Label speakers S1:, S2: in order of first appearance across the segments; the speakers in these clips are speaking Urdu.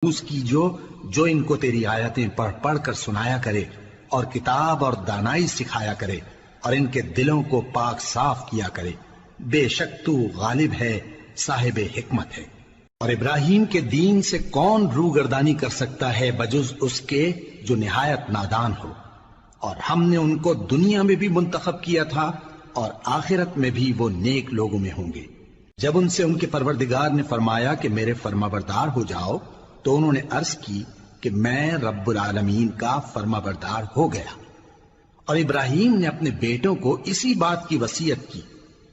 S1: محفوظ جو ان کو تیری آیتیں پڑھ پڑھ کر سنایا کرے اور کتاب اور دانائی سکھایا کرے اور ان کے دلوں کو پاک صاف کیا کرے، بے شک تو غالب ہے، صاحب حکمت ہے۔ اور ابراہیم کے دین سے کون روگردانی کر سکتا ہے بجز اس کے جو نہایت نادان ہو؟ اور ہم نے ان کو دنیا میں بھی منتخب کیا تھا اور آخرت میں بھی وہ نیک لوگوں میں ہوں گے۔ جب ان سے ان کے پروردگار نے فرمایا کہ میرے فرمانبردار ہو جاؤ تو انہوں نے عرض کی کہ میں رب العالمین کا فرمانبردار ہو گیا۔ اور ابراہیم نے اپنے بیٹوں کو اسی بات کی وصیت کی،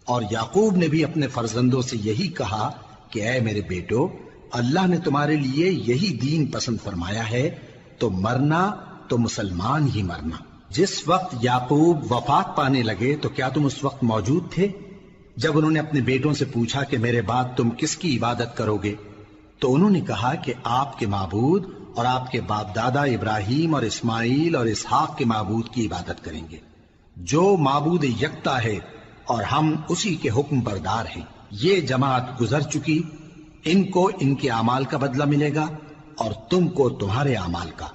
S1: اور یعقوب نے بھی اپنے فرزندوں سے یہی کہا کہ اے میرے بیٹو، اللہ نے تمہارے لیے یہی دین پسند فرمایا ہے، تو مرنا تو مسلمان ہی مرنا۔ جس وقت یعقوب وفات پانے لگے تو کیا تم اس وقت موجود تھے جب انہوں نے اپنے بیٹوں سے پوچھا کہ میرے بعد تم کس کی عبادت کرو گے؟ تو انہوں نے کہا کہ آپ کے معبود اور آپ کے باپ دادا ابراہیم اور اسماعیل اور اسحاق کے معبود کی عبادت کریں گے، جو معبود یکتا ہے اور ہم اسی کے حکم بردار ہیں۔ یہ جماعت گزر چکی، ان کو ان کے اعمال کا بدلہ ملے گا اور تم کو تمہارے اعمال کا،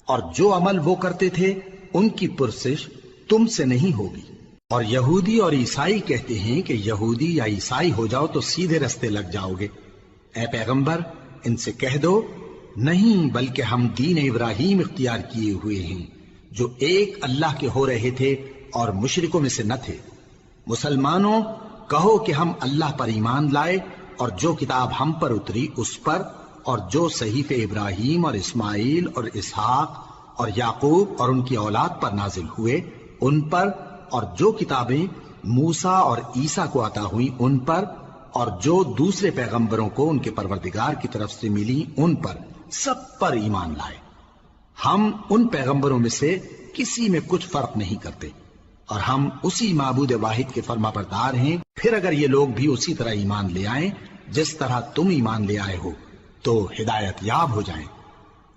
S1: اور جو عمل وہ کرتے تھے ان کی پرسش تم سے نہیں ہوگی۔ اور یہودی اور عیسائی کہتے ہیں کہ یہودی یا عیسائی ہو جاؤ تو سیدھے رستے لگ جاؤ گے۔ اے پیغمبر، ان سے کہہ دو نہیں، بلکہ ہم دین ابراہیم اختیار کیے ہوئے ہیں، جو ایک اللہ کے ہو رہے تھے اور مشرکوں میں سے نہ تھے۔ مسلمانوں، کہو کہ ہم اللہ پر ایمان لائے اور جو کتاب ہم پر اتری اس پر، اور جو صحیفے ابراہیم اور اسماعیل اور اسحاق اور یعقوب اور ان کی اولاد پر نازل ہوئے ان پر، اور جو کتابیں موسیٰ اور عیسیٰ کو عطا ہوئیں ان پر، اور جو دوسرے پیغمبروں کو ان کے پروردگار کی طرف سے ملی ان پر، سب پر ایمان لائے۔ ہم ان پیغمبروں میں سے کسی میں کچھ فرق نہیں کرتے، اور ہم اسی معبود واحد کے فرمانبردار ہیں۔ پھر اگر یہ لوگ بھی اسی طرح ایمان لے آئیں جس طرح تم ایمان لے آئے ہو تو ہدایت یاب ہو جائیں،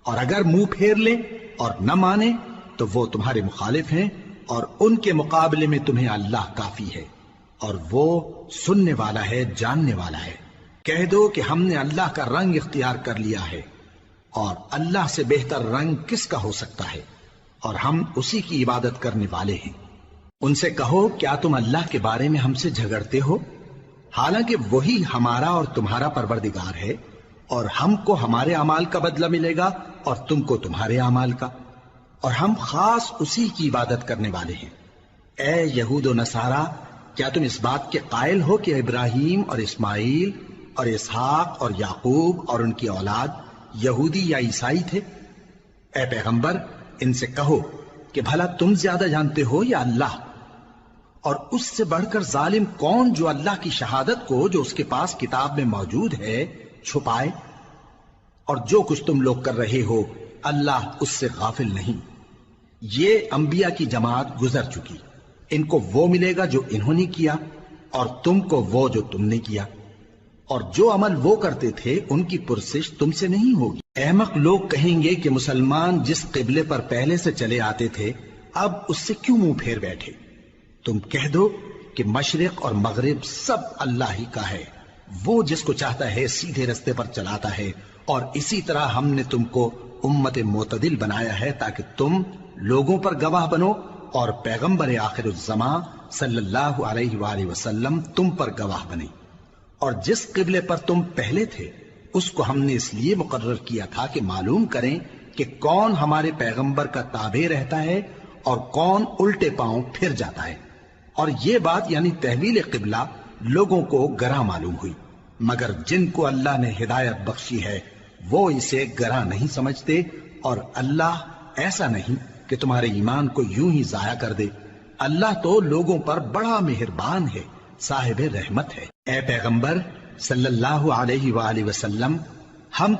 S1: اور اگر منہ پھیر لیں اور نہ مانیں تو وہ تمہارے مخالف ہیں، اور ان کے مقابلے میں تمہیں اللہ کافی ہے، اور وہ سننے والا ہے، جاننے والا ہے۔ کہہ دو کہ ہم نے اللہ کا رنگ اختیار کر لیا ہے، اور اللہ سے بہتر رنگ کس کا ہو سکتا ہے، اور ہم اسی کی عبادت کرنے والے ہیں۔ ان سے کہو کیا تم اللہ کے بارے میں ہم سے جھگڑتے ہو، حالانکہ وہی ہمارا اور تمہارا پروردگار ہے، اور ہم کو ہمارے اعمال کا بدلہ ملے گا اور تم کو تمہارے اعمال کا، اور ہم خاص اسی کی عبادت کرنے والے ہیں۔ اے یہود و نصارا، کیا تم اس بات کے قائل ہو کہ ابراہیم اور اسماعیل اور اسحاق اور یعقوب اور ان کی اولاد یہودی یا عیسائی تھے؟ اے پیغمبر، ان سے کہو کہ بھلا تم زیادہ جانتے ہو یا اللہ؟ اور اس سے بڑھ کر ظالم کون جو اللہ کی شہادت کو جو اس کے پاس کتاب میں موجود ہے چھپائے؟ اور جو کچھ تم لوگ کر رہے ہو اللہ اس سے غافل نہیں۔ یہ انبیاء کی جماعت گزر چکی، ان کو وہ ملے گا جو انہوں نے کیا، اور تم کو وہ جو تم نے کیا، اور جو عمل وہ کرتے تھے ان کی پرسش تم سے نہیں ہوگی۔ احمق لوگ کہیں گے کہ مسلمان جس قبلے پر پہلے سے چلے آتے تھے اب اس سے کیوں منہ پھیر بیٹھے؟ تم کہہ دو کہ مشرق اور مغرب سب اللہ ہی کا ہے، وہ جس کو چاہتا ہے سیدھے رستے پر چلاتا ہے، اور اسی طرح ہم نے تم کو امت معتدل بنایا ہے تاکہ تم لوگوں پر گواہ بنو، اور پیغمبر آخر الزمان صلی اللہ علیہ وآلہ وسلم تم پر گواہ بنے۔ اور جس قبلے پر تم پہلے تھے اس کو ہم نے اس لیے مقرر کیا تھا کہ معلوم کریں کہ کون ہمارے پیغمبر کا تابع رہتا ہے اور کون الٹے پاؤں پھر جاتا ہے۔ اور یہ بات یعنی تحویل قبلہ لوگوں کو گراں معلوم ہوئی، مگر جن کو اللہ نے ہدایت بخشی ہے وہ اسے گراں نہیں سمجھتے، اور اللہ ایسا نہیں کہ تمہارے ایمان کو یوں ہی ضائع کر دے۔ اللہ تو لوگوں پر بڑا مہربان ہے، صاحب رحمت ہے۔ اے پیغمبر صلی اللہ علیہ وآلہ وسلم، ہم